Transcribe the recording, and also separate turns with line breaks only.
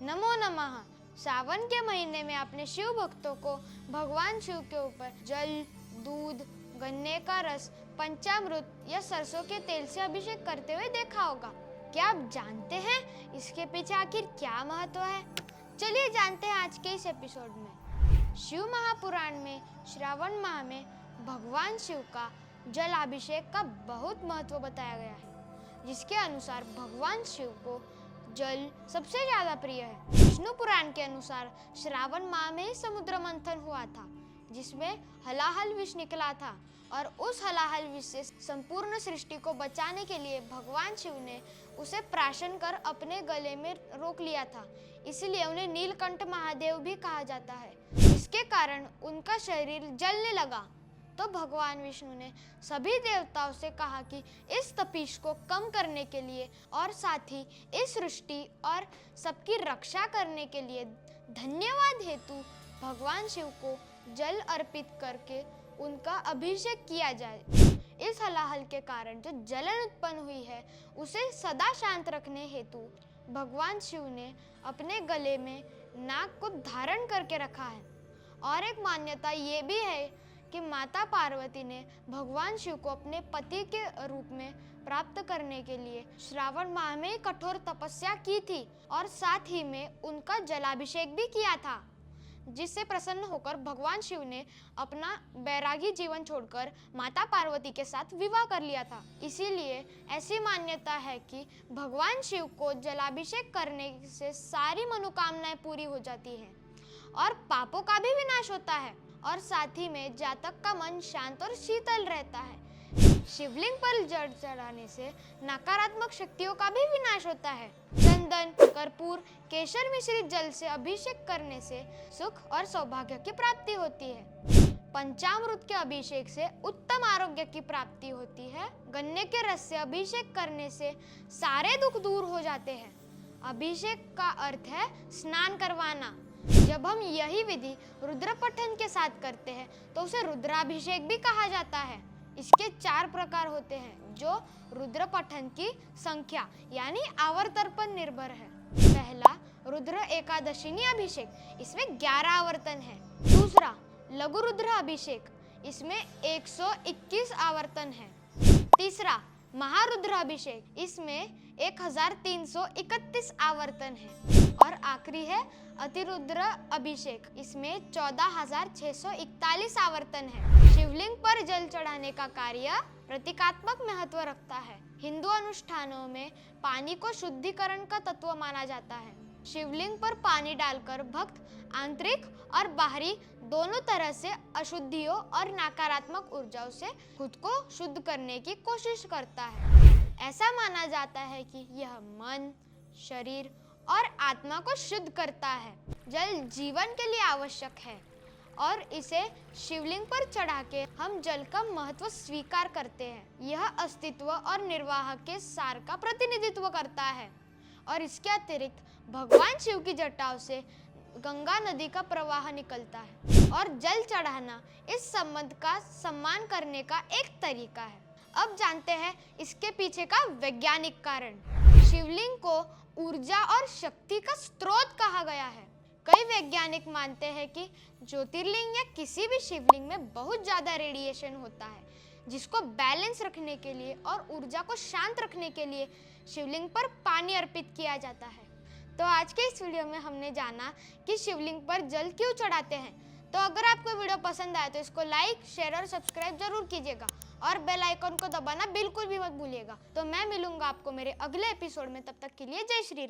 नमो नमः। सावन के महीने में आपने शिव भक्तों को भगवान शिव के ऊपर जल, दूध, गन्ने का रस, पंचामृत या सरसों के तेल से अभिषेक करते हुए देखा होगा। क्या आप जानते हैं इसके पीछे आखिर क्या महत्व है? चलिए जानते हैं आज के इस एपिसोड में। शिव महापुराण में श्रावण माह में भगवान शिव का जल अभिषेक का बहुत महत्व बताया गया है, जिसके अनुसार भगवान शिव को जल सबसे ज्यादा प्रिय है। विष्णु पुराण के अनुसार श्रावण माह में ही समुद्र मंथन हुआ था, जिसमें हलाहल विष निकला था और उस हलाहल विष से संपूर्ण सृष्टि को बचाने के लिए भगवान शिव ने उसे प्राशन कर अपने गले में रोक लिया था। इसलिए उन्हें नीलकंठ महादेव भी कहा जाता है। इसके कारण उनका शरीर जलने लगा। तो भगवान विष्णु ने सभी देवताओं से कहा कि इस तपिश को कम करने के लिए और साथ ही इस सृष्टि और सबकी रक्षा करने के लिए धन्यवाद हेतु भगवान शिव को जल अर्पित करके उनका अभिषेक किया जाए। इस हलाहल के कारण जो जलन उत्पन्न हुई है उसे सदा शांत रखने हेतु भगवान शिव ने अपने गले में नाग को धारण करके रखा है। और एक मान्यता ये भी है कि माता पार्वती ने भगवान शिव को अपने पति के रूप में प्राप्त करने के लिए श्रावण माह में कठोर तपस्या की थी और साथ ही में उनका जलाभिषेक भी किया था, जिससे प्रसन्न होकर भगवान शिव ने अपना बैरागी जीवन छोड़कर माता पार्वती के साथ विवाह कर लिया था। इसीलिए ऐसी मान्यता है कि भगवान शिव को जलाभिषेक करने से सारी मनोकामनाएं पूरी हो जाती हैं और पापों का भी विनाश होता है और साथ ही में जातक का मन शांत और शीतल रहता है। शिवलिंग पर जल चढ़ाने से नकारात्मक शक्तियों का भी विनाश होता है। चंदन, कर्पूर, केसर मिश्रित जल से अभिषेक करने से सुख और सौभाग्य की प्राप्ति होती है। पंचामृत के अभिषेक से उत्तम आरोग्य की प्राप्ति होती है। गन्ने के रस से अभिषेक करने से सारे दुख दूर हो जाते हैं। अभिषेक का अर्थ है स्नान करवाना। जब हम यही विधि रुद्र पठन के साथ करते हैं तो उसे रुद्राभिषेक भी कहा जाता है। इसके 4 प्रकार होते हैं जो रुद्र पठन की संख्या यानी आवर्तन पर निर्भर है। पहला रुद्र एकादशिनी अभिषेक, इसमें 11 आवर्तन है। दूसरा लघु रुद्र अभिषेक, इसमें 121 आवर्तन है। तीसरा महारुद्र अभिषेक, इसमें 1331 आवर्तन है। और आखिरी है अतिरुद्र अभिषेक, इसमें 14641 आवर्तन है। शिवलिंग पर जल चढ़ाने का कार्य प्रतीकात्मक महत्व रखता है। हिंदू अनुष्ठानों में पानी को शुद्धिकरण का तत्व माना जाता है। शिवलिंग पर पानी डालकर भक्त आंतरिक और बाहरी दोनों तरह से अशुद्धियों और नकारात्मक ऊर्जाओं से खुद को शुद्ध करने की कोशिश करता है। ऐसा माना जाता है कि यह मन, शरीर और आत्मा को शुद्ध करता है। जल जीवन के लिए आवश्यक है और इसे शिवलिंग पर चढ़ा के हम जल का महत्व स्वीकार करते हैं। यह अस्तित्व और निर्वाह के सार का प्रतिनिधित्व करता है और इसके अतिरिक्त भगवान शिव की जटाओं से गंगा नदी का प्रवाह निकलता है और जल चढ़ाना इस संबंध का सम्मान करने का एक तरीका है। अब जानते हैं इसके पीछे का वैज्ञानिक कारण। शिवलिंग को ऊर्जा और शक्ति का स्रोत कहा गया है। कई वैज्ञानिक मानते हैं कि ज्योतिर्लिंग या किसी भी शिवलिंग में बहुत ज्यादा रेडिएशन होता है, जिसको बैलेंस रखने के लिए और ऊर्जा को शांत रखने के लिए शिवलिंग पर पानी अर्पित किया जाता है। तो आज के इस वीडियो में हमने जाना कि शिवलिंग पर जल क्यों चढ़ाते हैं। तो अगर आपको वीडियो पसंद आए तो इसको लाइक, शेयर और सब्सक्राइब जरूर कीजिएगा और बेल आइकन को दबाना बिल्कुल भी मत भूलिएगा। तो मैं मिलूंगा आपको मेरे अगले एपिसोड में, तब तक के लिए जय श्री राम।